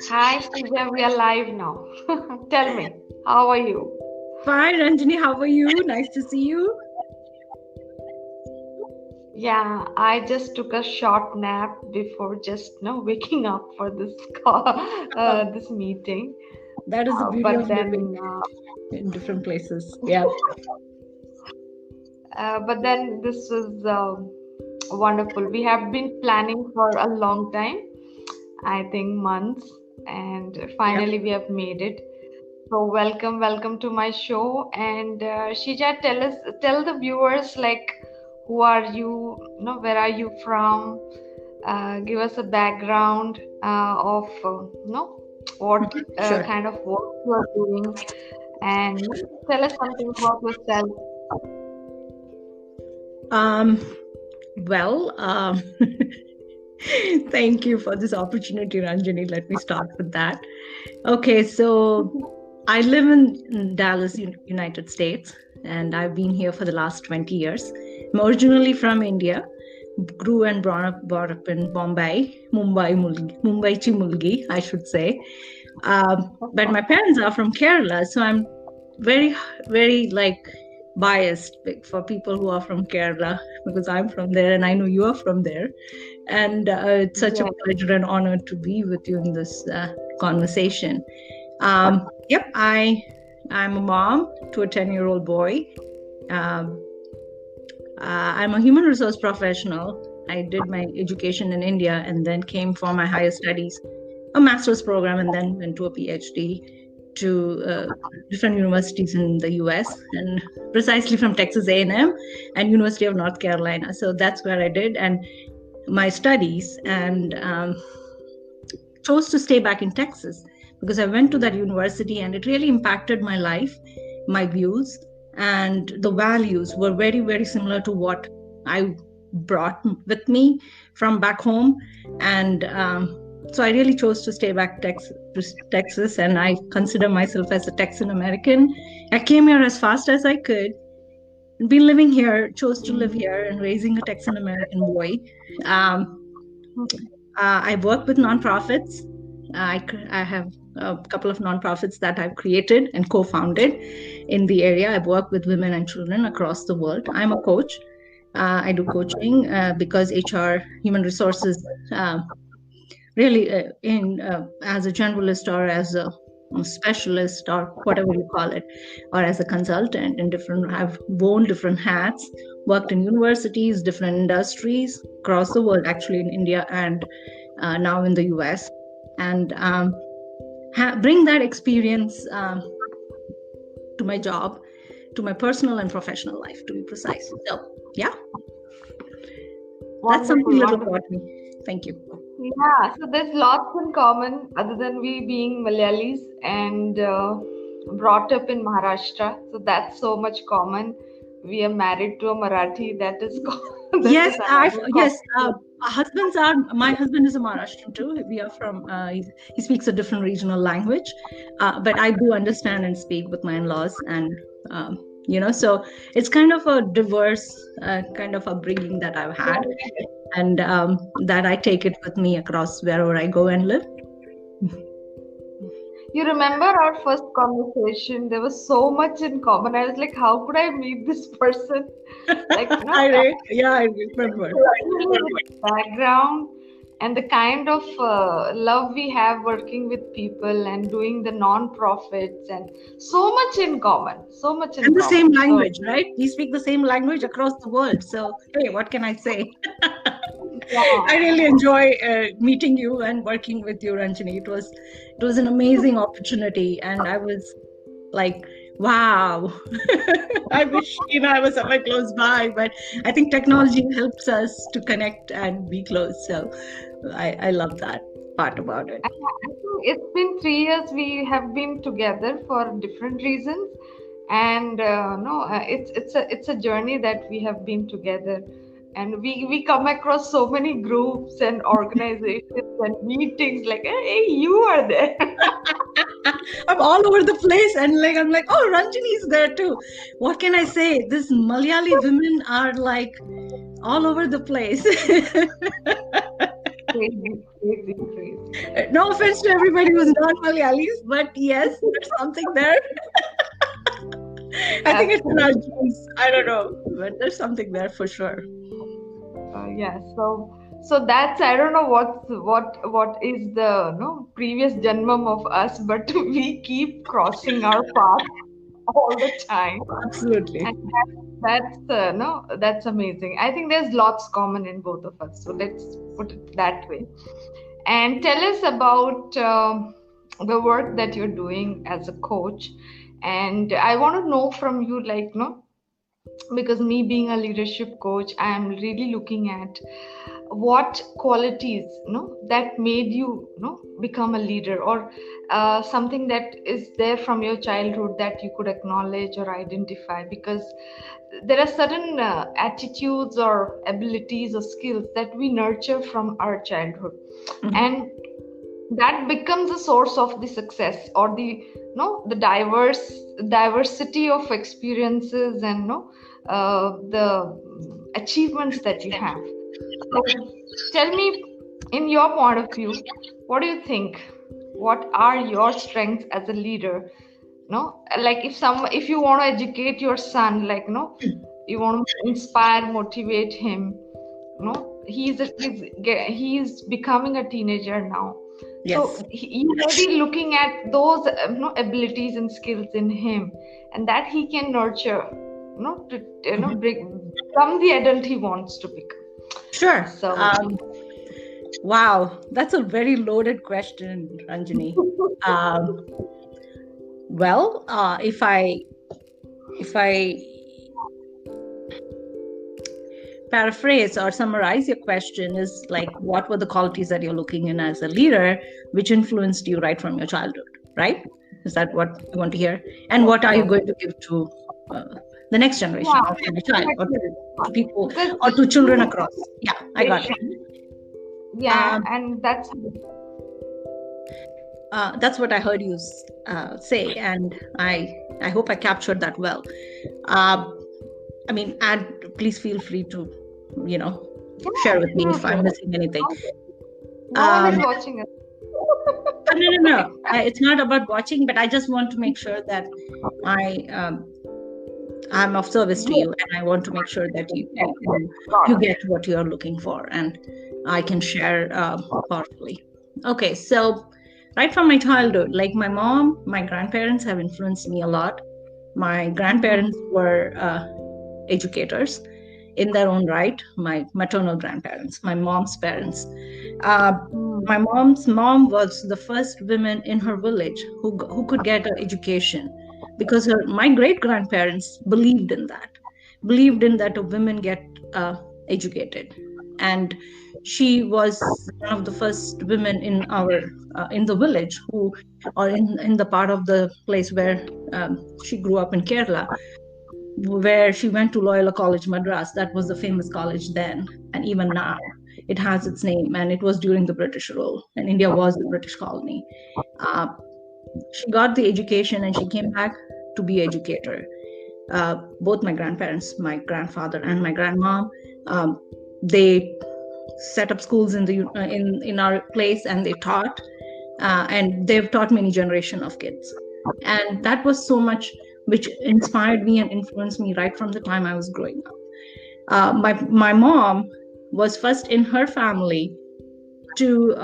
Hi, Seeja, we are live now. Tell me, how are you? Fine, Ranjini, how are you? Nice to see you. Yeah, I just took a short nap before just waking up for this call, Oh, this meeting. that is the beauty But of living then, in different places. Yeah. this was wonderful. We have been planning for a long time, I think months, and Yep. finally we have made it. So welcome to my show. And Shija, tell the viewers like, who are you? Where are you from? Give us a background of what Sure. kind of work you are doing, and tell us something about yourself. Um, well, thank you for this opportunity, Ranjini. Let me start with that. Okay, so I live in Dallas, United States, and I've been here for the last 20 years. I'm originally from India, grew and brought up in Mumbai Chi Mulgi, I should say. But my parents are from Kerala, so I'm very, very like biased for people who are from Kerala because I'm from there and I know you are from there. And it's such a Yeah. pleasure and honor to be with you in this conversation. Yep, I'm a mom to a 10-year-old boy. Um, I'm a human resource professional. I did my education in India and then came for my higher studies, a master's program, and then went to a PhD to different universities in the US, and precisely from Texas A&M and University of North Carolina. So that's where I did and my studies, and chose to stay back in Texas because I went to that university and it really impacted my life, my views, and the values were very, very similar to what I brought with me from back home. And so I really chose to stay back to Texas, and I consider myself as a Texan American. I came here as fast as I could, been living here, chose to live here, and raising a Texan American boy. Um, I work with nonprofits. I have a couple of nonprofits that I've created and co-founded in the area. I've worked with women and children across the world. I'm a coach. I do coaching because HR, human resources, really in as a generalist or as a specialist or whatever you call it, or as a consultant in different. I've worn different hats, worked in universities, different industries across the world, actually in India and now in the US, and bring that experience to my job, to my personal and professional life, to be precise. So, yeah, that's something Wonderful, little wonderful. about me. Thank you. Yeah, so there's lots in common other than we being Malayalis and brought up in Maharashtra. So that's so much common. We are married to a Marathi. That is that Yes, is another yes. common. Husbands are. My husband is a Maharashtrian too. We are from. He speaks a different regional language, but I do understand and speak with my in-laws, and so it's kind of a diverse kind of upbringing that I've had, and that I take it with me across wherever I go and live. You remember our first conversation? There was so much in common. I was like, how could I meet this person? Like, Yeah, I remember. background and the kind of love we have working with people and doing the non-profits and so much in common. So much in And the same common. So, language, right? We speak the same language across the world. So, hey, what can I say? I yeah. really enjoy meeting you and working with you, Ranjini. It was an amazing opportunity, and I was like, wow. I wish I was somewhere close by, but I think technology helps us to connect and be close. So I love that part about it. I think it's been 3 years we have been together for different reasons, and no, it's a journey that we have been together, and we come across so many groups and organizations and meetings. Like, hey, you are there. I'm all over the place, and I'm like, oh, Ranjini is there too. What can I say? This Malayali women are like all over the place. crazy. No offense to everybody who's not Malayalis, but yes, there's something there. I think it's in our genes. I don't know, but there's something there for sure. Yeah. So that's, I don't know what is the previous janmam of us, but we keep crossing our path all the time. Absolutely. And that's no, that's amazing. I think there's lots common in both of us. So let's put it that way. And tell us about the work that you're doing as a coach. And I want to know from you, like, because me being a leadership coach, I am really looking at what qualities that made you, become a leader, or something that is there from your childhood that you could acknowledge or identify, because there are certain attitudes or abilities or skills that we nurture from our childhood. Mhm. And that becomes a source of the success, or the the diversity of experiences, and the achievements that you have. So tell me, in your point of view, what do you think, what are your strengths as a leader? Like, if you want to educate your son, like, you want to inspire, motivate him. He's becoming a teenager now. Yes. So you may be looking at those abilities and skills in him, and that he can nurture, to become the adult he wants to become. Sure. So Wow, that's a very loaded question, Ranjini. Well, if I paraphrase or summarize your question, is like, what were the qualities that you're looking in as a leader, which influenced you right from your childhood, right? Is that what you want to hear? And what are you going to give to the next generation, or to the child, or to people, or to children across? Yeah, I got it. Yeah, and that's what I heard you say, and I hope I captured that well. I mean, please feel free to, share with me if I'm missing anything. No one is watching us. No. It's not about watching, but I just want to make sure that I'm of service to you, and I want to make sure that you get what you're looking for, and I can share powerfully. Okay, so right from my childhood, like my mom, my grandparents have influenced me a lot. My grandparents were educators in their own right. My maternal grandparents, my mom's parents. My mom's mom was the first woman in her village who could get an education, because my great grandparents believed in that a women get educated, and she was one of the first women in our in the village who, or in the part of the place where she grew up in Kerala, where she went to Loyola College Madras. That was the famous college then, and even now it has its name, and it was during the British rule, and India was the British colony. She got the education, and she came back to be educator. Both my grandparents, my grandfather and my grandmom, they set up schools in our place, and they taught, and they've taught many generation of kids, and that was so much which inspired me and influenced me right from the time I was growing up. My mom was first in her family to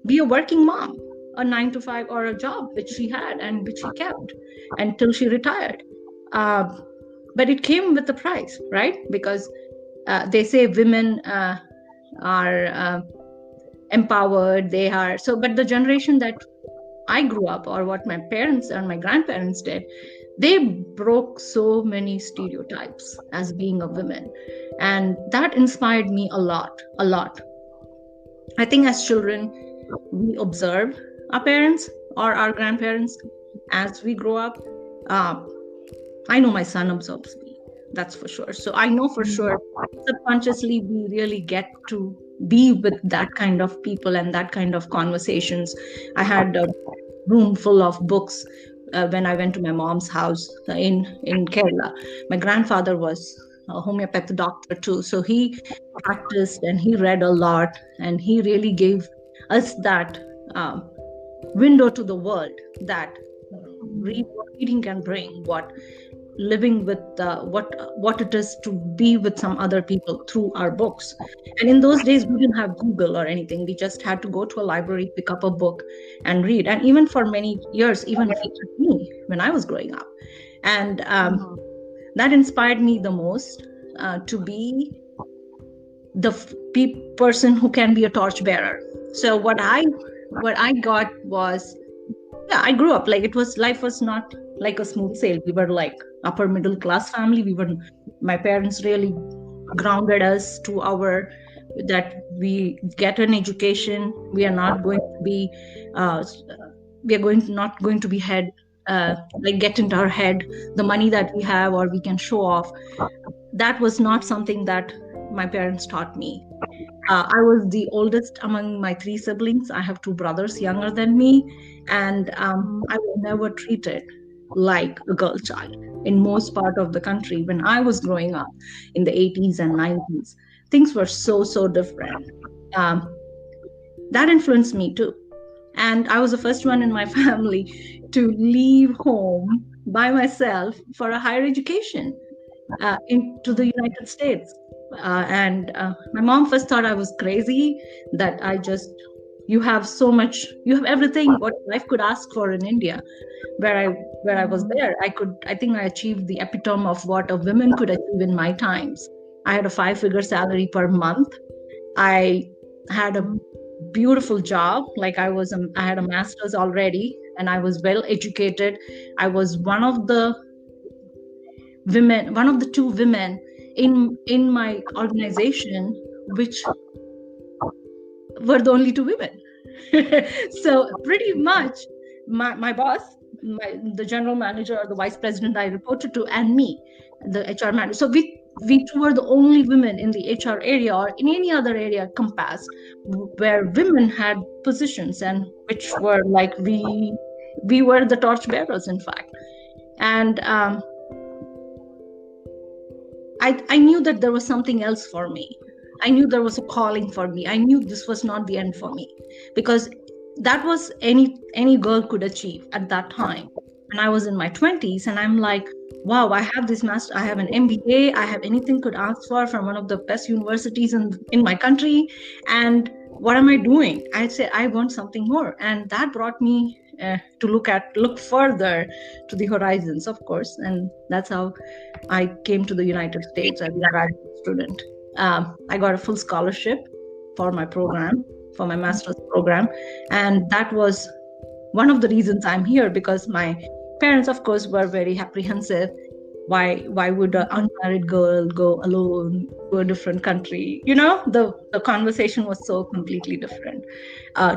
be a working mom, a 9 to 5 or a job which she had and which she kept until she retired. But it came with a price, right? Because they say women are empowered. They are so, but the generation that I grew up, or what my parents and my grandparents did, they broke so many stereotypes as being a woman, and that inspired me a lot. I think as children, we observe our parents or our grandparents as we grow up. I know my son observes me, that's for sure. So I know for sure subconsciously we really get to be with that kind of people and that kind of conversations. I had a room full of books when I went to my mom's house in Kerala. My grandfather was a homeopathy doctor too. So he practiced and he read a lot, and he really gave us that window to the world that reading can bring, what living with what it is to be with some other people through our books. And in those days we didn't have Google or anything. We just had to go to a library, pick up a book and read. And even for many years, even me, when I was growing up, and that inspired me the most, to be the person who can be a torchbearer. So what I got was, yeah, I grew up like life was not like a smooth sail. We were like upper middle class family. My parents really grounded us to that we get an education. We are not going to be not going to be like get into our head the money that we have or we can show off. That was not something that my parents taught me. I was the oldest among my 3 siblings. I have 2 brothers younger than me, and I was never treated like a girl child in most part of the country. When I was growing up in the 80s and 90s, things were so different. That influenced me too. And I was the first one in my family to leave home by myself for a higher education into the United States. And my mom first thought I was crazy, that you have everything what life could ask for in India. Where I was there, I think I achieved the epitome of what a woman could achieve in my times. I had a 5-figure salary per month. I had a beautiful job. Like I had a master's already, and I was well educated. I was one of the 2 women in my organization, which were the only 2 women. So pretty much my boss, the general manager or the vice president I reported to, and me, the HR manager. So we 2 were the only women in the HR area or in any other area compass where women had positions, and which were like we were the torchbearers, in fact. And I knew that there was something else for me. I knew there was a calling for me. I knew this was not the end for me, because that was any girl could achieve at that time. And I was in my 20s, and I'm like, wow, I have this master, I have an MBA, I have anything could ask for from one of the best universities in my country. And what am I doing? I said, I want something more. And that brought me to look further to the horizons, of course. And that's how I came to the United States as a graduate student. I got a full scholarship for my program, for my master's program. And that was one of the reasons I'm here, because my parents, of course, were very apprehensive. Why would an unmarried girl go alone to a different country? The conversation was so completely different.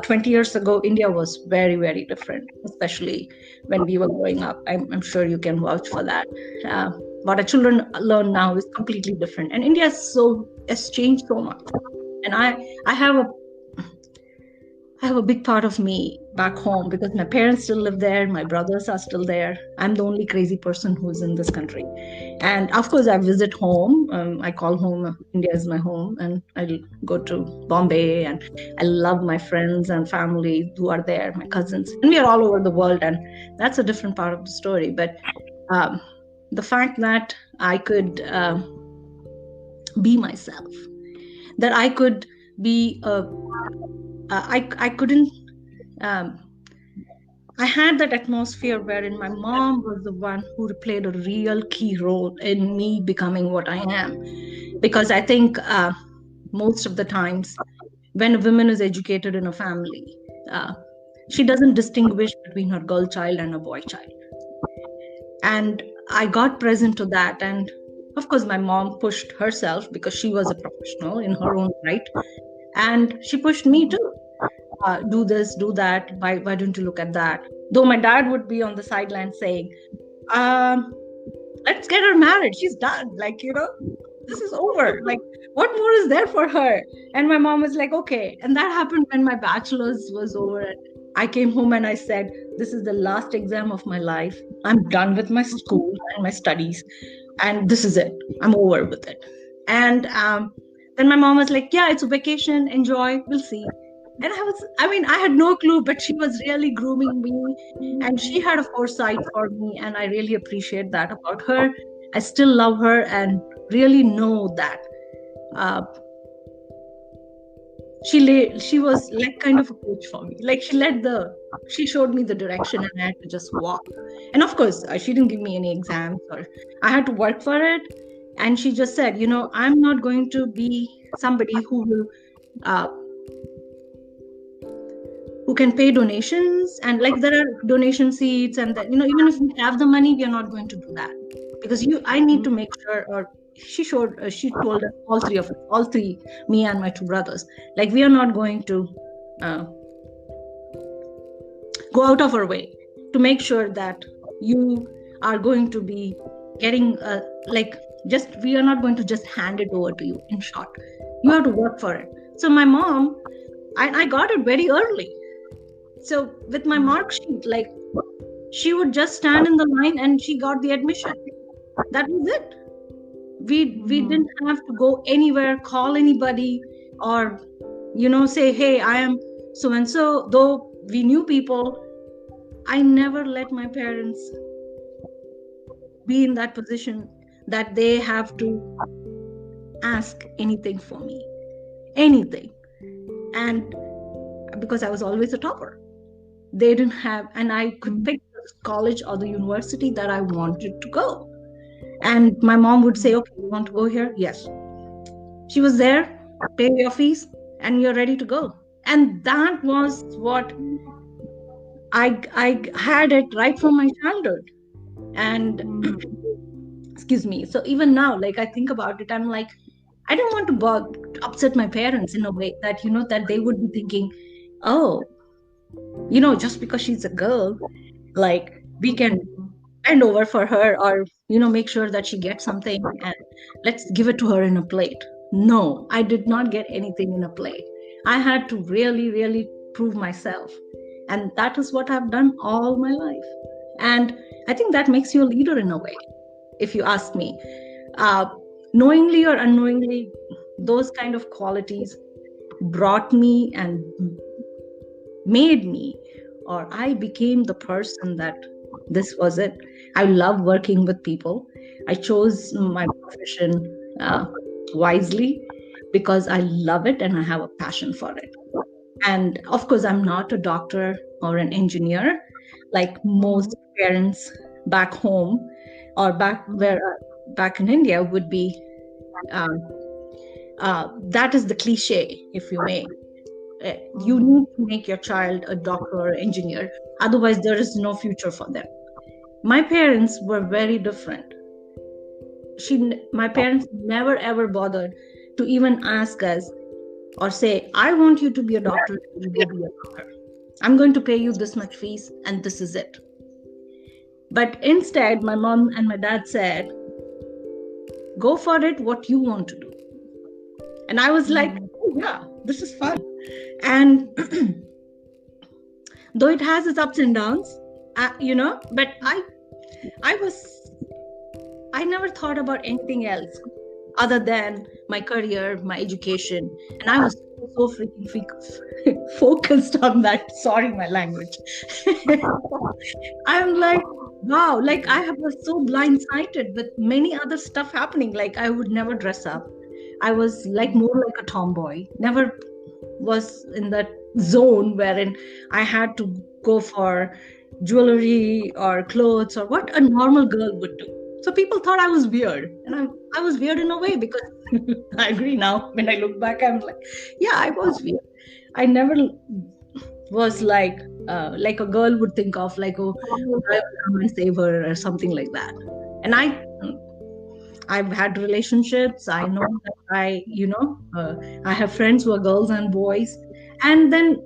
20 years ago, India was very, very different, especially when we were growing up. I'm sure you can vouch for that. What our children learn now is completely different. And India has changed so much. And I have a big part of me back home, because my parents still live there, my brothers are still there. I'm the only crazy person who's in this country. And of course, I visit home. I call home, India is my home, and I go to Bombay, and I love my friends and family who are there, my cousins, and we are all over the world. And that's a different part of the story. But the fact that I could be myself, that I could be I couldn't. I had that atmosphere wherein my mom was the one who played a real key role in me becoming what I am. Because I think most of the times when a woman is educated in a family, she doesn't distinguish between her girl child and a boy child. And I got present to that. And of course, my mom pushed herself because she was a professional in her own right. And she pushed me too. Do this, do that. Why don't you look at that? Though my dad would be on the sideline saying, let's get her married. She's done. Like, this is over. Like, what more is there for her? And my mom was like, okay. And that happened when my bachelor's was over. I came home and I said, this is the last exam of my life. I'm done with my school and my studies. and this is it. I'm over with it. And then my mom was like, yeah, it's a vacation, enjoy, we'll see. And I had no clue, but she was really grooming me, and she had a foresight for me, and I really appreciate that about her. I still love her and really know that uh, she was like kind of a coach for me. Like she showed me the direction, and I had to just walk. And of course, she didn't give me any exams, or I had to work for it. And she just said, I'm not going to be somebody uh, who can pay donations, and like there are donation seats, and that, even if we have the money, we are not going to do that, because I need to make sure. Or she told us, all three, me and my two brothers, like, we are not going to go out of our way to make sure that you are going to be getting we are not going to just hand it over to you. In short, you have to work for it. So my mom, I got it very early. So with my mark sheet, like, she would just stand in the line and she got the admission. That was it. We didn't have to go anywhere, call anybody, or say, hey, I am so and so. Though we knew people, I never let my parents be in that position that they have to ask anything for me, anything. And because I was always a topper, they didn't have, and I could pick the college or the university that I wanted to go. And my mom would say, okay, you want to go here? Yes. She was there, pay your fees, and you're ready to go. And that was what I had it right from my childhood. And excuse me. So even now, like, I think about it, I'm like, I don't want to upset my parents in a way that, that they would be thinking, oh, just because she's a girl, like, we can bend over for her, or, make sure that she gets something and let's give it to her in a plate. No, I did not get anything in a plate. I had to really, really prove myself. And that is what I've done all my life. And I think that makes you a leader in a way, if you ask me. Knowingly or unknowingly, those kind of qualities brought me and made me, or I became the person that this was it. I love working with people. I chose my profession wisely because I love it and I have a passion for it. And of course, I'm not a doctor or an engineer like most parents back home, or back in India would be. That is the cliche, if you may. You need to make your child a doctor or engineer, otherwise there is no future for them. My parents were very different. My parents never ever bothered to even ask us or say, I want you to be a doctor, you go be a doctor. I'm going to pay you this much fees and this is it. But instead, my mom and my dad said, go for it, what you want to do. And I was like, oh, yeah, this is fun. And though it has its ups and downs, but I never thought about anything else other than my career, my education. And I was so freaking focused on that. Sorry, my language. I'm like, wow, like I was so blindsided with many other stuff happening. Like I would never dress up. I was like more like a tomboy. Never was in that zone wherein I had to go for jewelry or clothes or what a normal girl would do. So people thought I was weird, and I was weird in a way, because I agree now. When I look back, I'm like, yeah, I was weird. I never was like a girl would think of, like, oh, I will come and save her or something like that. And I've had relationships. I know that I have friends who are girls and boys, and then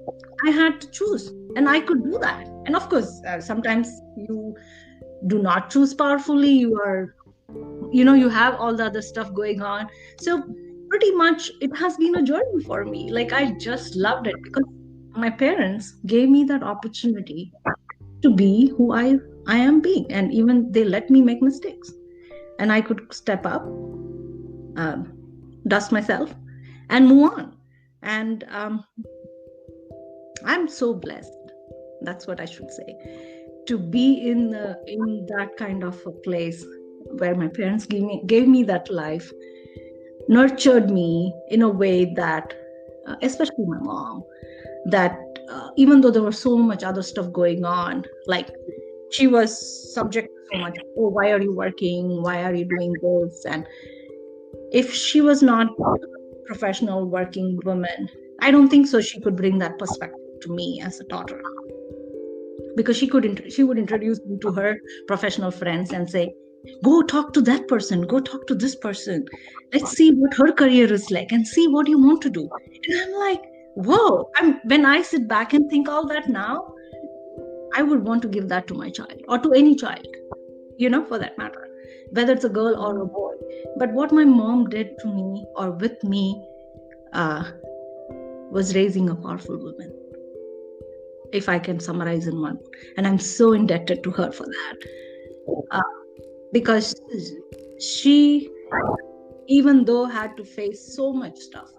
I had to choose, and I could do that. And of course, sometimes you do not choose powerfully. You have all the other stuff going on. So pretty much it has been a journey for me. Like I just loved it because my parents gave me that opportunity to be who I am being, and even they let me make mistakes. and I could step up, dust myself, and move on. And I'm so blessed. That's what I should say, to be in that kind of a place where my parents gave me that life, nurtured me in a way that, especially my mom, that even though there was so much other stuff going on, like she was subject to so much, oh, why are you working? Why are you doing this? And if she was not a professional working woman, I don't think so she could bring that perspective to me as a daughter. Because she would introduce me to her professional friends and say, go talk to that person, go talk to this person, let's see what her career is like and see what you want to do. And I'm like, whoa. When I sit back and think all that now, I would want to give that to my child, or to any child, for that matter, whether it's a girl or a boy. But what my mom did to me or with me was raising a powerful woman, if I can summarize in one. And I'm so indebted to her for that. Because she, even though had to face so much stuff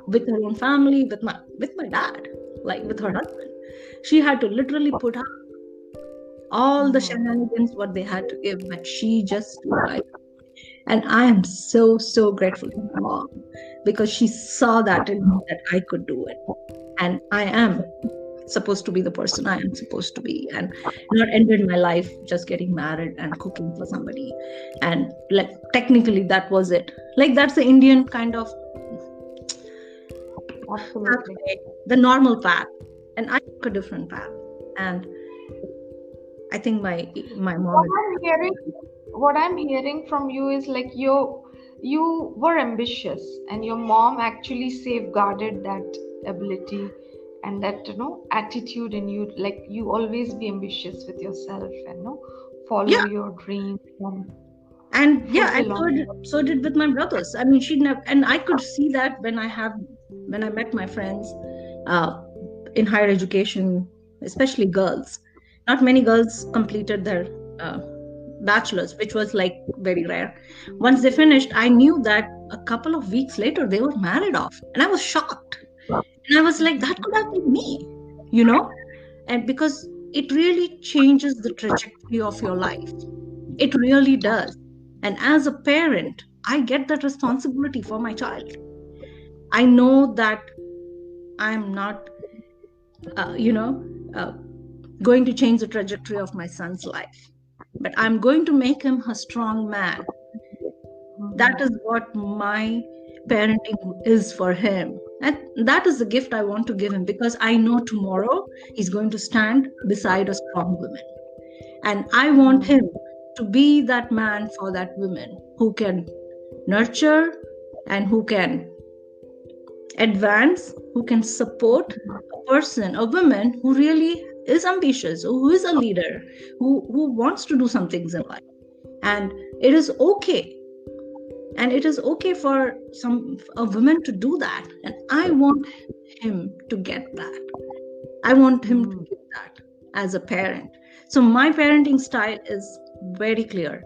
with her own family, with my dad, like with her husband, she had to literally put up all the shenanigans what they had to give, but she just like. And I am so, so grateful to my mom, because she saw that in me, that I could do it. And I am supposed to be the person I am supposed to be, and not ended my life just getting married and cooking for somebody. And like technically that was it. Like that's the Indian kind of pathway, the normal path, and I took a different path. And I think my mom. What I'm hearing from you is like you were ambitious, and your mom actually safeguarded that ability and that attitude in you, like you always be ambitious with yourself and follow your dreams. And so did with my brothers. I mean, she never, and I could see that when I met my friends in higher education, especially girls. Not many girls completed their bachelor's, which was like very rare. Once they finished, I knew that a couple of weeks later they were married off, and I was shocked. And I was like, that could have been me, and because it really changes the trajectory of your life. It really does. And as a parent, I get that responsibility for my child. I know that I'm not, going to change the trajectory of my son's life, but I'm going to make him a strong man. That is what my parenting is for him. And that is the gift I want to give him, because I know tomorrow he's going to stand beside a strong woman. And I want him to be that man for that woman who can nurture and who can advance, who can support a person, a woman who really is ambitious, who is a leader, who wants to do some things in life. And it is okay. And it is okay for a woman to do that. And I want him to get that. I want him to get that as a parent. So my parenting style is very clear.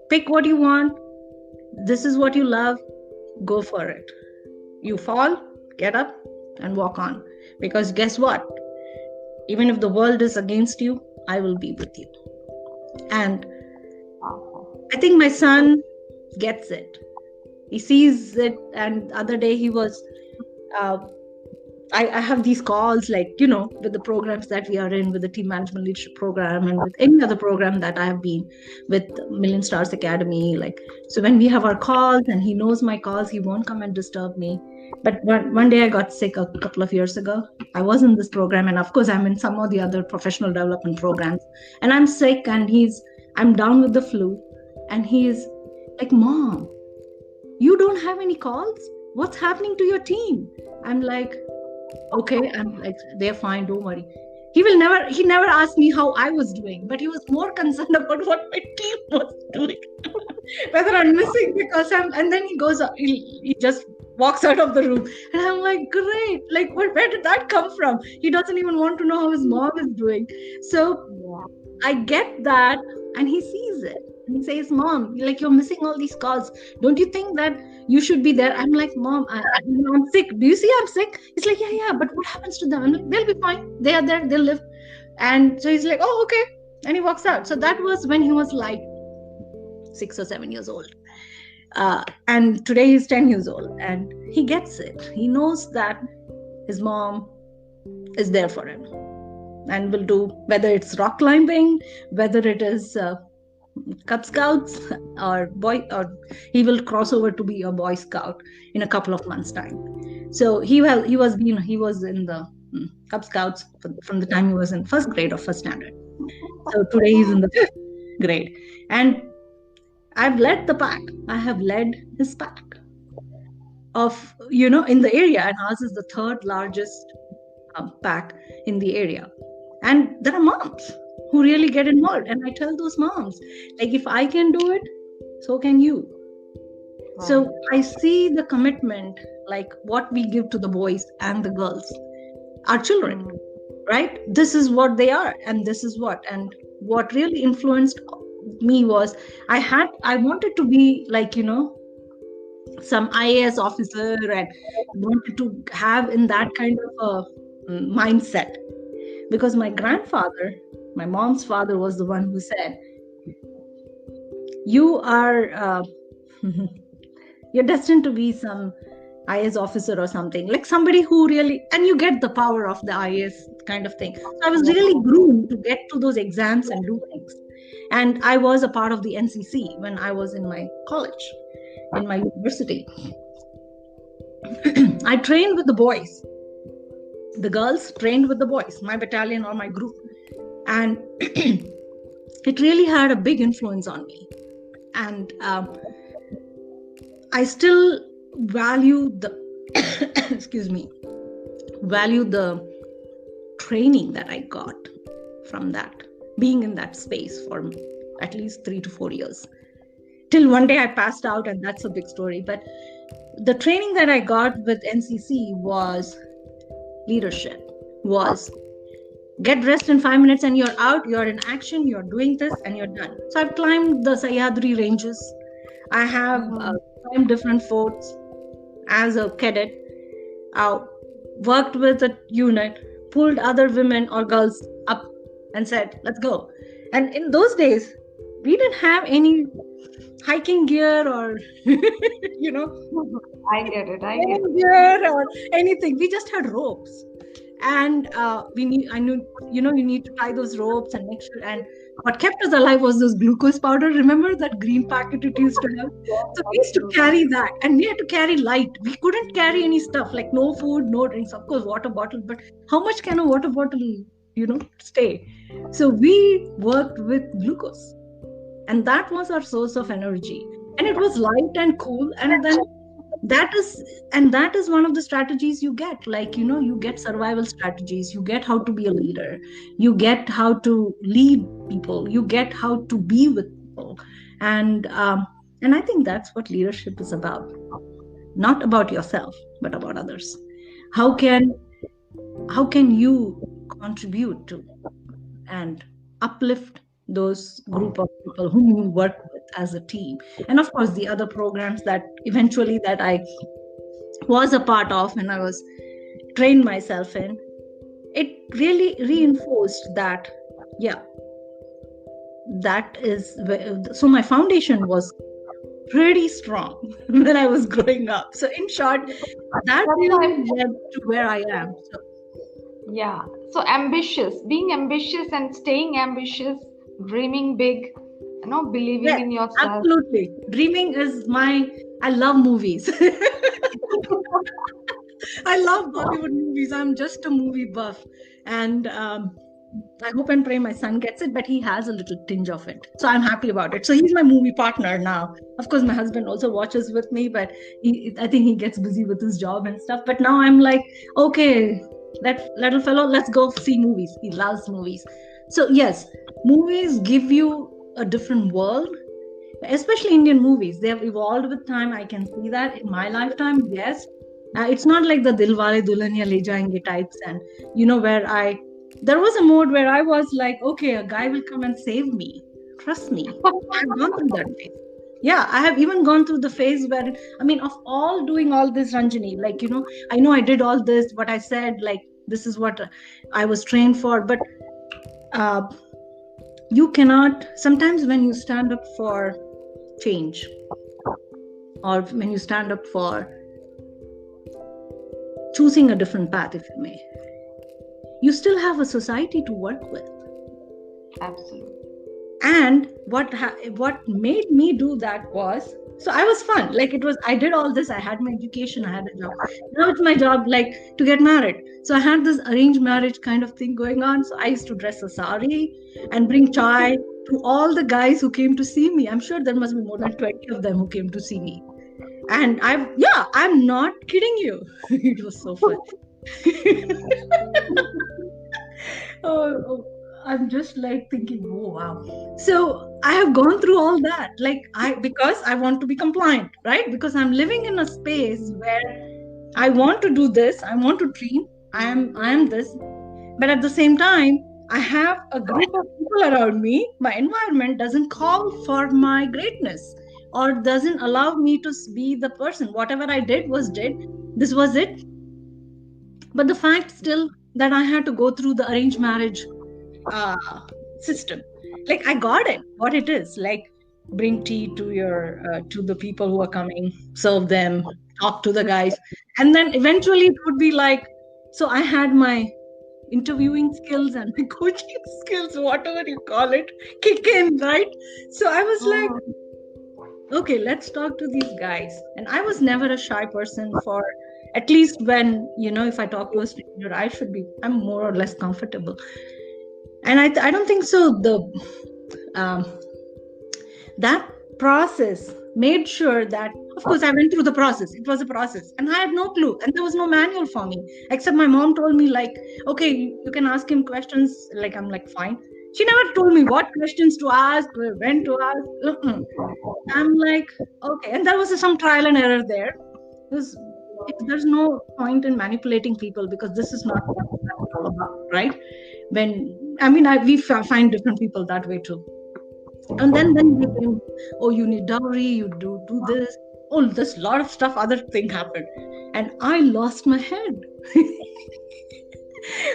Pick what you want. This is what you love. Go for it. You fall, get up and walk on. Because guess what? Even if the world is against you, I will be with you. And I think my son gets it. He sees it. And the other day he was, I have these calls, like, with the programs that we are in, with the team management leadership program, and with any other program that I have been with, Million Stars Academy. Like, so when we have our calls and he knows my calls, he won't come and disturb me. But one day I got sick a couple of years ago. I was in this program, and of course I'm in some of the other professional development programs, and I'm sick, and I'm down with the flu, and he's like, Mom, you don't have any calls? What's happening to your team? I'm like, okay. I'm like, they're fine, don't worry. He never asked me how I was doing, but he was more concerned about what my team was doing. Whether I'm missing because and then he goes, he just walks out of the room. And I'm like, great, like, where did that come from? He doesn't even want to know how his mom is doing. So I get that, and he sees it. And he says, Mom, like you're missing all these calls. Don't you think that you should be there? I'm like, Mom, I'm sick. Do you see I'm sick? He's like, yeah, but what happens to them? I'm like, they'll be fine. They are there, they'll live. And so he's like, oh, okay. And he walks out. So that was when he was like 6 or 7 years old. And today he's 10 years old, and he gets it. He knows that his mom is there for him and will do, whether it's rock climbing, whether it is Cub Scouts or he will cross over to be a Boy Scout in a couple of months' time. So he was in the Cub Scouts from the time he was in first grade or first standard. So today he's in the fifth grade, and I've led the pack. I have led his pack of, in the area, and ours is the third largest pack in the area. And there are moms who really get involved. And I tell those moms, like, if I can do it, so can you. Wow. So I see the commitment, like what we give to the boys and the girls, our children, right? This is what they are. And this is what really influenced me was I wanted to be like, some IAS officer, and wanted to have in that kind of a mindset, because my grandfather, my mom's father, was the one who said, you are you're destined to be some IAS officer or something, like somebody who really, and you get the power of the IAS kind of thing. So I was really groomed to get to those exams and do things. And I was a part of the NCC when I was in my college, in my university. I trained with the boys. The girls trained with the boys, my battalion or my group. And it really had a big influence on me. And I still value the, value the training that I got from that, being in that space for at least 3 to 4 years. Till one day I passed out, and that's a big story. But the training that I got with NCC was leadership, was get dressed in 5 minutes and you're out, you're in action, you're doing this and you're done. So I've climbed the Sahyadri ranges. I have climbed different forts as a cadet. I worked with a unit, pulled other women or girls up and said, let's go. And in those days, we didn't have any hiking gear or, I get it. Gear or anything. We just had ropes. And you need to tie those ropes and make sure. And what kept us alive was this glucose powder. Remember that green packet it used to have? So we used to carry that, and we had to carry light. We couldn't carry any stuff, like no food, no drinks, of course, water bottle. But how much can a water bottle, stay? So we worked with glucose, and that was our source of energy. And it was light and cool. And then that is one of the strategies you get, like, you get survival strategies, you get how to be a leader, you get how to lead people, you get how to be with people. And I think that's what leadership is about. Not about yourself, but about others. How can you contribute to and uplift those group of people whom you work with as a team? And of course, the other programs that eventually that I was a part of and I was trained myself in, it really reinforced that, that is, so my foundation was pretty strong when I was growing up. So in short, that really led to where I am. So ambitious, being ambitious and staying ambitious, dreaming big, believing in yourself. Absolutely. Dreaming is I love movies. I love Bollywood movies. I'm just a movie buff. And I hope and pray my son gets it, but he has a little tinge of it. So I'm happy about it. So he's my movie partner now. Of course, my husband also watches with me, but I think he gets busy with his job and stuff. But now I'm like, okay, that little fellow, let's go see movies. He loves movies. So yes, movies give you a different world, especially Indian movies. They have evolved with time. I can see that in my lifetime. Yes. It's not like the Dilwale Dulhaniya Le Jayenge types. And, where there was a mode where I was like, okay, a guy will come and save me Trust me. I've gone through that phase. Yeah, I have even gone through the phase where, I mean, of all doing all this, Ranjini, like, I know I did all this, what I said, like, this is what I was trained for. But you cannot, sometimes when you stand up for change, or when you stand up for choosing a different path, if you may, you still have a society to work with. Absolutely. And what made me do that was, so I was fun. Like, it was, I did all this. I had my education. I had a job. Now it's my job, like, to get married. So I had this arranged marriage kind of thing going on. So I used to dress a sari and bring chai to all the guys who came to see me. I'm sure there must be more than 20 of them who came to see me. And I'm not kidding you. It was so fun. Oh, I'm just like thinking, oh wow. So I have gone through all that, like, because I want to be compliant, right? Because I'm living in a space where I want to do this, I want to dream, I am this, but at the same time, I have a group of people around me. My environment doesn't call for my greatness, or doesn't allow me to be the person. Whatever I did. This was it. But the fact still that I had to go through the arranged marriage system, like, I got it, what it is, like, bring tea to your to the people who are coming, serve them, talk to the guys, and then eventually it would be like, so I had my interviewing skills and my coaching skills, whatever you call it, kick in, right? So I was like, okay, let's talk to these guys. And I was never a shy person, for at least when, if I talk to a stranger, I'm more or less comfortable. And I don't think so. That process made sure that, of course, I went through the process. It was a process, and I had no clue, and there was no manual for me, except my mom told me, like, okay, you can ask him questions. Like, I'm like, fine. She never told me what questions to ask, when to ask. I'm like, okay. And there was some trial and error there. There's no point in manipulating people, because this is not what it's all about, right? We find different people that way too. And then they came, oh, you need dowry, you do this. Oh, there's a lot of stuff, other thing happened. And I lost my head.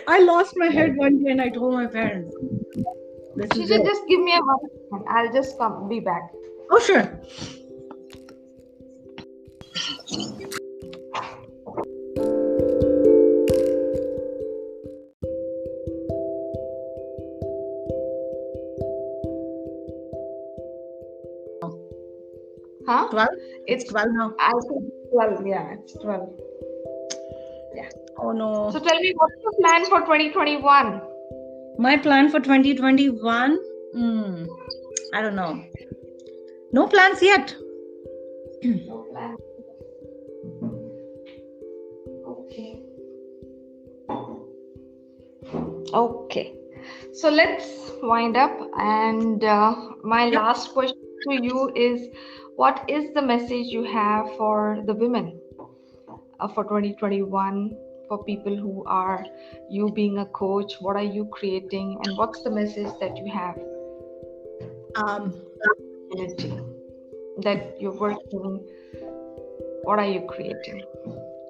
I lost my head one day, and I told my parents, Seeja, just give me a moment. I'll just be back. Oh, sure. Huh? 12? It's 12 now. I think 12. Yeah, it's 12. Yeah. Oh no. So tell me, what's your plan for 2021? My plan for 2021? I don't know. No plans yet. No plans. Okay. So let's wind up. And my last question to you is, what is the message you have for the women for 2021, for people who are, you being a coach, what are you creating, and what's the message that you have that you're working, what are you creating?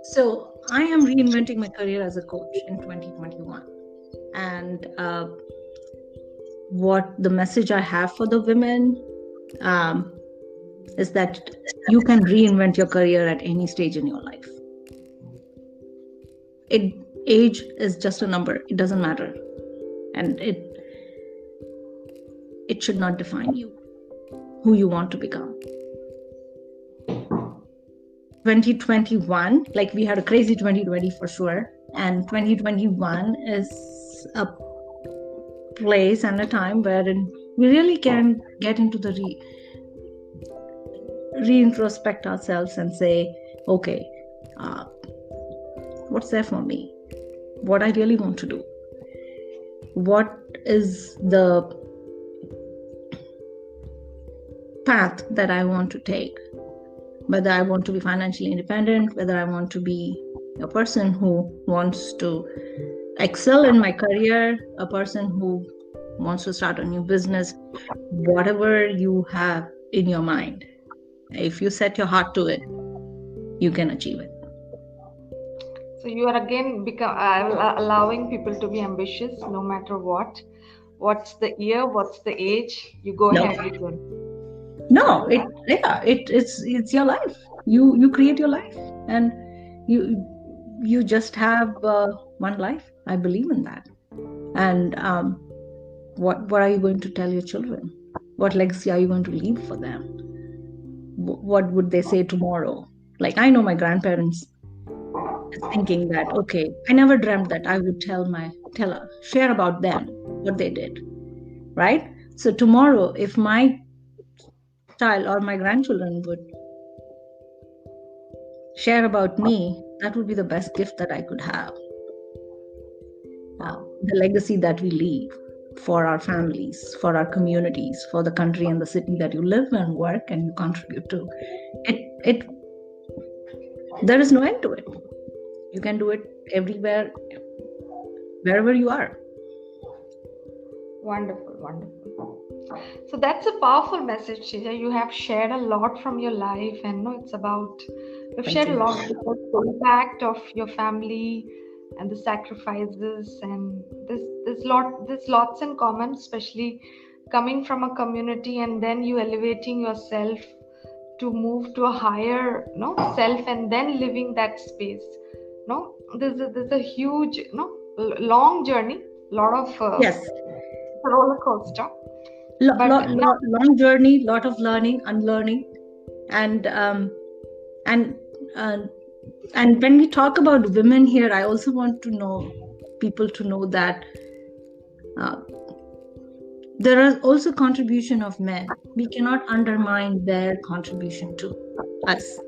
So I am reinventing my career as a coach in 2021, and what the message I have for the women is that you can reinvent your career at any stage in your life. Age is just a number. It doesn't matter. And it should not define you, who you want to become. 2021, like, we had a crazy 2020 for sure. And 2021 is a place and a time wherein we really can get into the reintrospect ourselves and say, okay, what's there for me? What I really want to do? What is the path that I want to take? Whether I want to be financially independent, whether I want to be a person who wants to excel in my career, a person who wants to start a new business, whatever you have in your mind, if you set your heart to it, you can achieve it. So you are again allowing people to be ambitious no matter what. What's the year? What's the age? You go No, ahead with your. no, it's your life. You create your life, and you just have one life. I believe in that. And what are you going to tell your children? What legacy are you going to leave for them? What would they say tomorrow? Like, I know my grandparents is thinking that, okay, I never dreamt that I would share about them what they did, right? So tomorrow, if my child or my grandchildren would share about me, that would be the best gift that I could have. The legacy that we leave for our families, for our communities, for the country and the city that you live and work and you contribute to. It there is no end to it. You can do it everywhere, wherever you are. Wonderful, wonderful. So that's a powerful message, Seeja. You have shared a lot from your life, and no, it's about you've shared a lot about the impact of your family and the sacrifices, and there's lots in common, especially coming from a community and then you elevating yourself to move to a higher self and then living that space. No, there's a huge long journey, lot of Yes. roller coaster. Long journey, lot of learning, unlearning, and and when we talk about women here, I also want people to know that there is also contribution of men. We cannot undermine their contribution to us.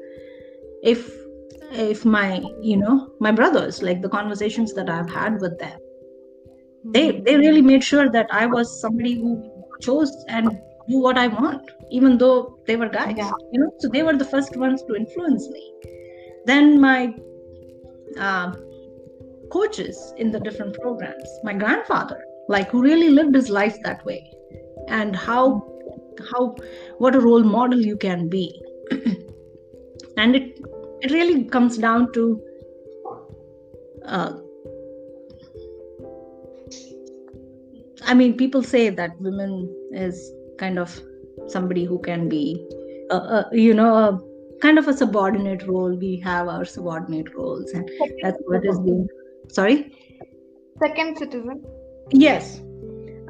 If my my brothers, like the conversations that I've had with them, they really made sure that I was somebody who chose and do what I want, even though they were guys. So they were the first ones to influence me. Then my coaches in the different programs, my grandfather, like, who really lived his life that way, and what a role model you can be. And it really comes down to I mean, people say that women is kind of somebody who can be kind of a subordinate role. We have our subordinate roles, and that's what is being second citizen. Yes,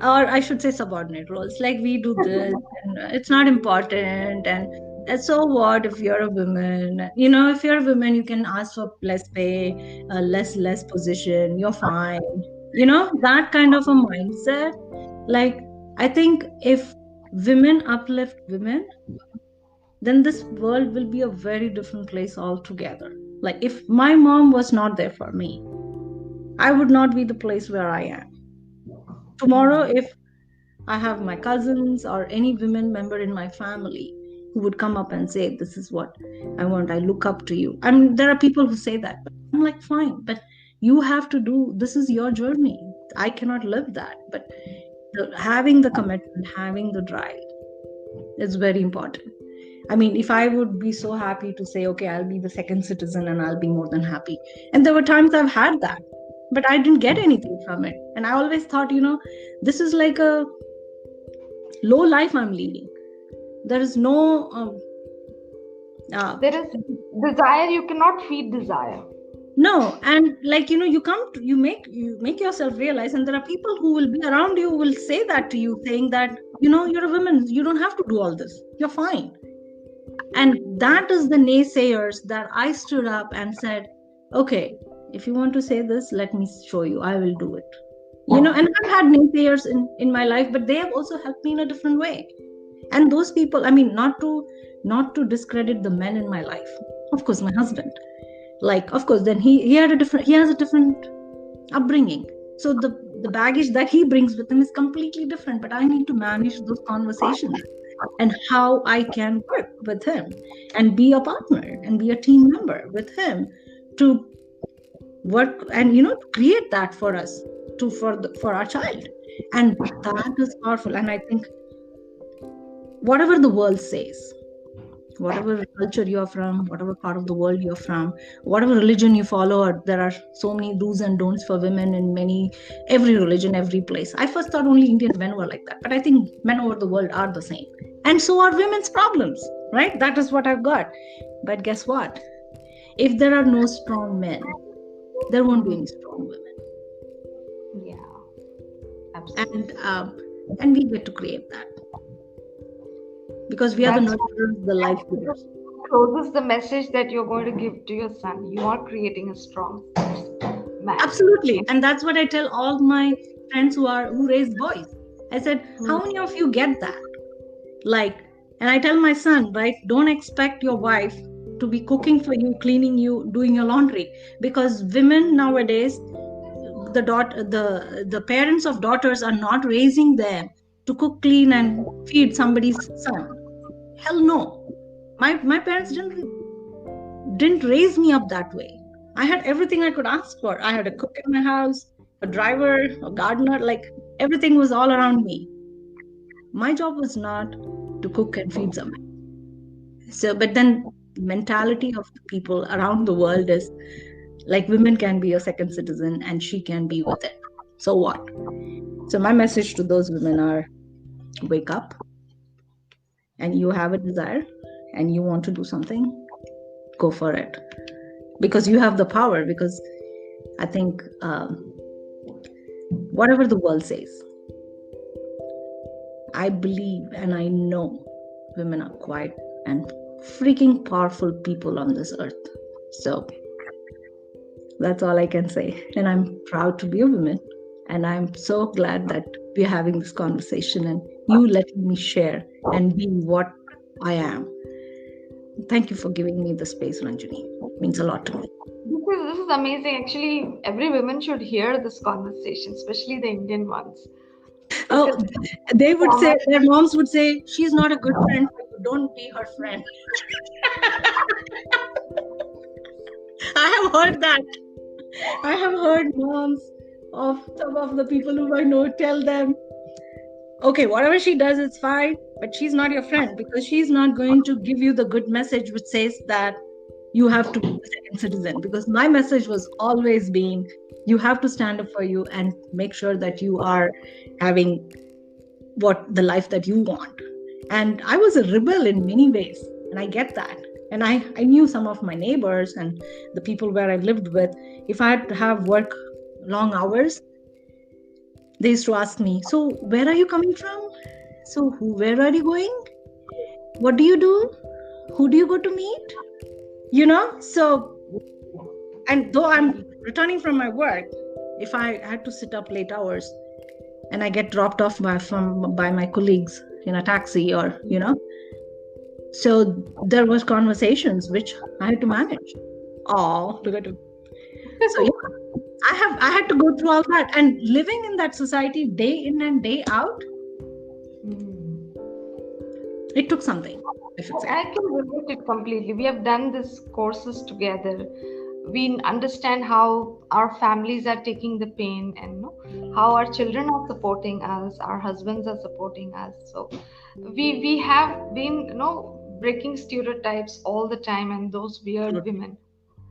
or I should say subordinate roles, like we do this and it's not important, and so what if you're a woman? If you're a woman, you can ask for less pay, less position, you're fine. That kind of a mindset. Like, I think if women uplift women, then this world will be a very different place altogether. Like, if my mom was not there for me, I would not be the place where I am. Tomorrow, if I have my cousins or any women member in my family who would come up and say, this is what I want, I look up to you. I mean, there are people who say that, but I'm like, fine, but you have to do, this is your journey. I cannot live that. But having the commitment, having the drive is very important. I mean, if I would be so happy to say, okay, I'll be the second citizen and I'll be more than happy. And there were times I've had that, but I didn't get anything from it. And I always thought, this is like a low life I'm leading. There is no... there is desire. You cannot feed desire. No, and like, you make yourself realize, and there are people who will be around you who will say that to you, saying that, you're a woman, you don't have to do all this, you're fine. And that is the naysayers that I stood up and said, okay, if you want to say this, let me show you, I will do it. And I've had naysayers in my life, but they have also helped me in a different way. And those people, I mean, not to discredit the men in my life. Of course, my husband, like, of course, then he has a different upbringing. So the baggage that he brings with him is completely different, but I need to manage those conversations and how I can work with him and be a partner and be a team member with him to work and, to create that for us, for our child. And that is powerful. And I think whatever the world says, whatever culture you're from, whatever part of the world you're from, whatever religion you follow, or there are so many do's and don'ts for women in every religion, every place. I first thought only Indian men were like that, but I think men over the world are the same. And so are women's problems, right? That is what I've got. But guess what? If there are no strong men, there won't be any strong women. Yeah, absolutely. And we get to create that because we are the nurturers, the life givers. Closes the message that you're going to give to your son. You are creating a strong man. Absolutely. And that's what I tell all my friends who raise boys. I said, how many of you get that? Like, and I tell my son, right, don't expect your wife to be cooking for you, cleaning you, doing your laundry, because women nowadays, the parents of daughters are not raising them to cook, clean, and feed somebody's son. Hell no. My parents didn't raise me up that way. I had everything I could ask for. I had a cook in my house, a driver, a gardener, like everything was all around me. My job was not to cook and feed somebody. So, but then the mentality of the people around the world is like women can be a second citizen and she can be with it. So what? So my message to those women are wake up, and you have a desire and you want to do something, go for it. Because you have the power. Because I think whatever the world says, I believe and I know women are quiet and freaking powerful people on this earth. So that's all I can say. And I'm proud to be a woman. And I'm so glad that we're having this conversation and you letting me share and be what I am. Thank you for giving me the space, Ranjini. It means a lot to me. This is amazing. Actually, every woman should hear this conversation, especially the Indian ones. Oh, they would say, their moms would say, she's not a good friend for you. Don't be her friend. I have heard that. I have heard moms of some of the people who I know tell them, okay, whatever she does, it's fine, but she's not your friend because she's not going to give you the good message which says that you have to be a second citizen. Because my message was always being, you have to stand up for you and make sure that you are having the life that you want. And I was a rebel in many ways, and I get that. And I knew some of my neighbors and the people where I lived with, if I had to have work long hours, they used to ask me, so where are you coming from? So where are you going? What do you do? Who do you go to meet? So, and though I'm returning from my work, if I had to sit up late hours and I get dropped off by my colleagues in a taxi or, so there was conversations which I had to manage. Oh, look at him. So yeah, I had to go through all that, and living in that society day in and day out, it took something. I can relate it completely. We have done these courses together. We understand how our families are taking the pain, and how our children are supporting us, our husbands are supporting us. So we have been breaking stereotypes all the time, and those weird women,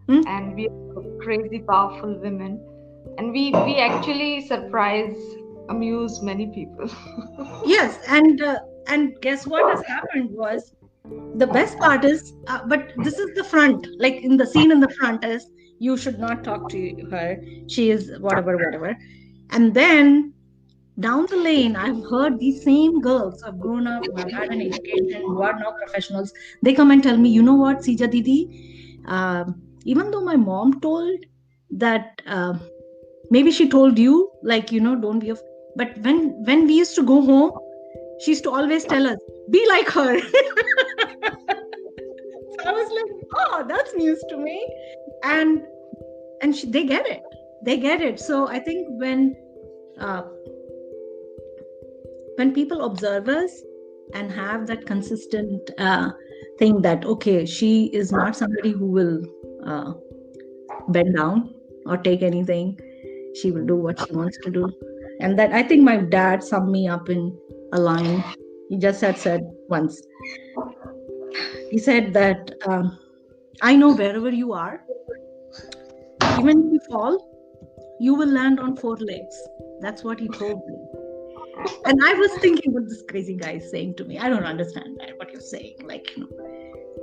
and we are crazy powerful women, and we actually surprise, amuse many people. Yes, and guess what has happened was, the best part is, but this is the front, like in the scene in the front is, you should not talk to her, she is whatever. And then down the lane, I've heard these same girls who have grown up, who have had an education, who are now professionals, they come and tell me, you know what, Seeja Didi, even though my mom told that, maybe she told you, like, don't be but when we used to go home, she used to always tell us, be like her. So I was like, oh, that's news to me. And they get it. So I think when people observe us and have that consistent thing that, okay, she is not somebody who will bend down or take anything, she will do what she wants to do, And then I think my dad summed me up in a line. He just had said once. He said that I know wherever you are, even if you fall, you will land on four legs. That's what he told me. And I was thinking what this crazy guy is saying to me. I don't understand that, what you're saying.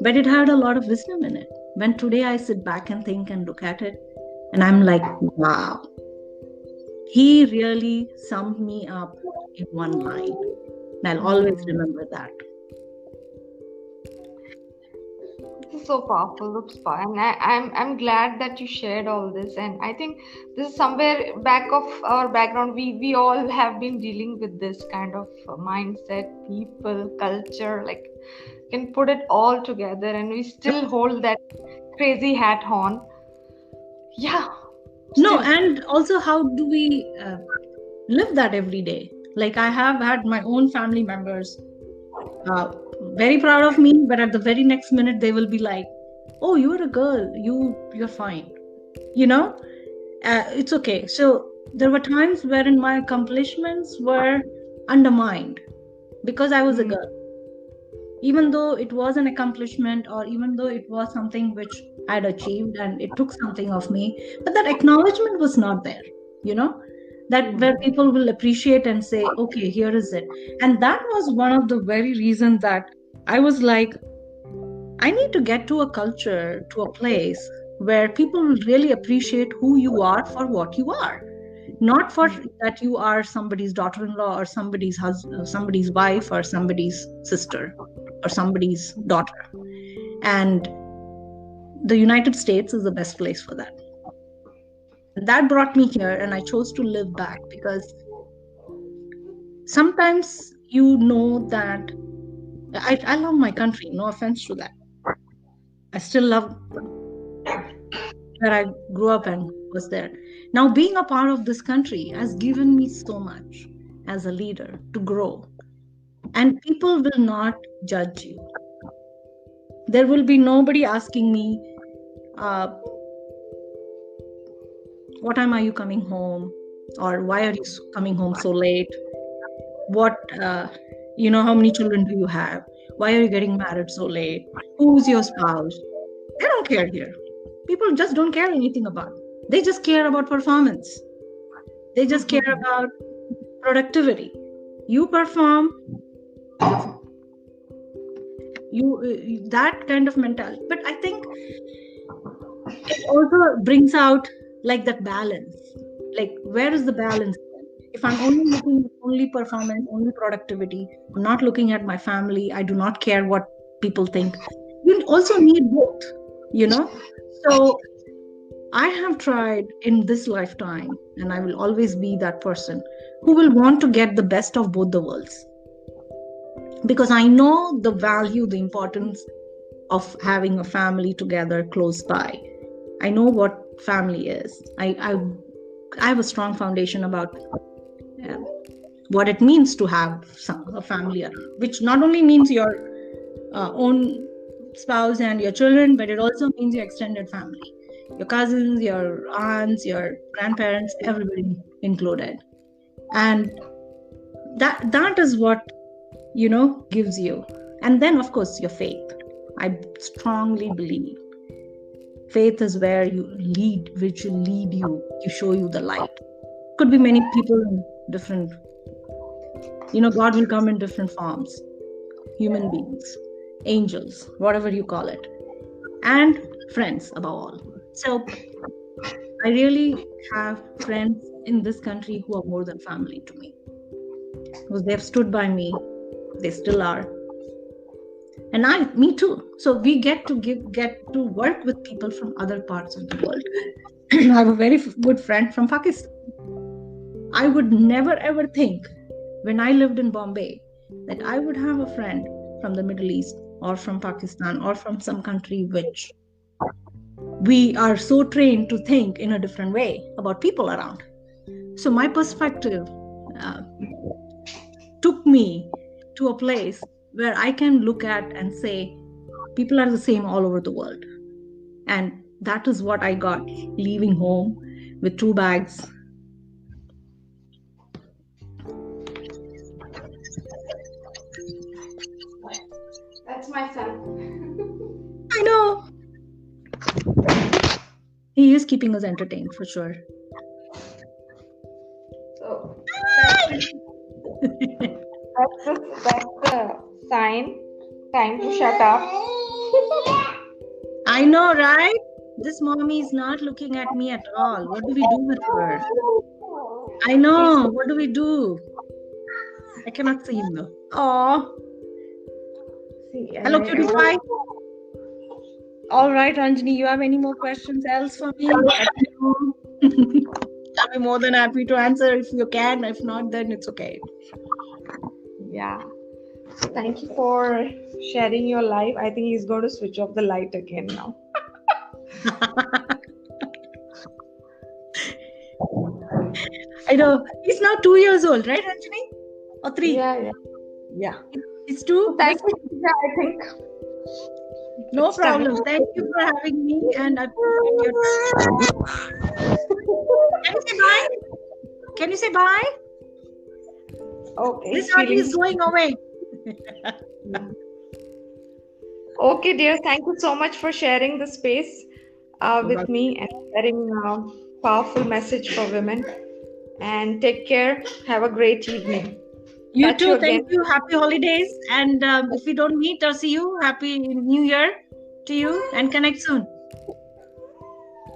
But it had a lot of wisdom in it. When today I sit back and think and look at it, and I'm like, wow, he really summed me up in one line. And I'll always remember that. This is so powerful, Upspa, and I'm glad that you shared all this. And I think this is somewhere back of our background. We all have been dealing with this kind of mindset, people, culture. Like, can put it all together, and we still hold that crazy hat on. Yeah. No, and also how do we live that every day? Like I have had my own family members very proud of me, but at the very next minute they will be like, oh, you're a girl, you're fine, it's okay. So there were times wherein my accomplishments were undermined because I was a girl, even though it was an accomplishment, or even though it was something which I'd achieved and it took something of me, but that acknowledgement was not there, that where people will appreciate and say, okay, here is it. And that was one of the very reasons that I was like, I need to get to a culture, to a place where people will really appreciate who you are for what you are, not for that you are somebody's daughter-in-law or somebody's husband, somebody's wife, or somebody's sister, or somebody's daughter. And the United States is the best place for that. That brought me here, and I chose to live back because sometimes that I love my country, no offense to that. I still love where I grew up and was there. Now, being a part of this country has given me so much as a leader to grow. And people will not judge you. There will be nobody asking me, what time are you coming home? Or why are you coming home so late? What, how many children do you have? Why are you getting married so late? Who's your spouse? They don't care here. People just don't care anything about it. They just care about performance. They just care about productivity. You perform, that kind of mentality. But I think it also brings out like that balance. Like, where is the balance? If I'm only looking at only performance, only productivity, I'm not looking at my family, I do not care what people think. You also need both, So I have tried in this lifetime, and I will always be that person who will want to get the best of both the worlds. Because I know the value, the importance of having a family together close by. I know what family is. I have a strong foundation about what it means to have a family around, which not only means your own spouse and your children, but it also means your extended family, your cousins, your aunts, your grandparents, everybody included. And that is what gives you. And then, of course, your faith. I strongly believe faith is where you lead, which will lead you to show you the light. Could be many people in different, God will come in different forms, human beings, angels, whatever you call it, and friends above all. So I really have friends in this country who are more than family to me, because they have stood by me. They still are. And me too. So we get to work with people from other parts of the world. I have a very good friend from Pakistan. I would never ever think when I lived in Bombay that I would have a friend from the Middle East or from Pakistan or from some country which we are so trained to think in a different way about people around. So my perspective took me to a place where I can look at and say, people are the same all over the world. And that is what I got leaving home with 2 bags my son. I know. He is keeping us entertained for sure. So that's the sign. Time to shut up. I know, right? This mommy is not looking at me at all. What do we do with her? I know. What do we do? I cannot see him though. Oh. Hello, cutie pie. All right, Ranjini, you have any more questions else for me? I'll be more than happy to answer if you can. If not, then it's okay. Yeah. Thank you for sharing your life. I think he's going to switch off the light again now. I know. He's now 2 years old, right, Ranjini? Or 3? Yeah. It's 2? Thank you, I think. No problem. Thank you for having me. And I appreciate your Can you say bye? Can you say bye? Okay. This party is going away. Okay, dear. Thank you so much for sharing the space with me and sharing a powerful message for women. And take care. Have a great evening. You too. Thank you. Happy holidays. And if we don't meet or see you, happy New Year to you and connect soon.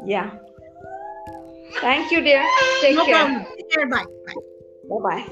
Yeah. Thank you, dear. Take care. No problem. Take care. Bye. Bye-bye.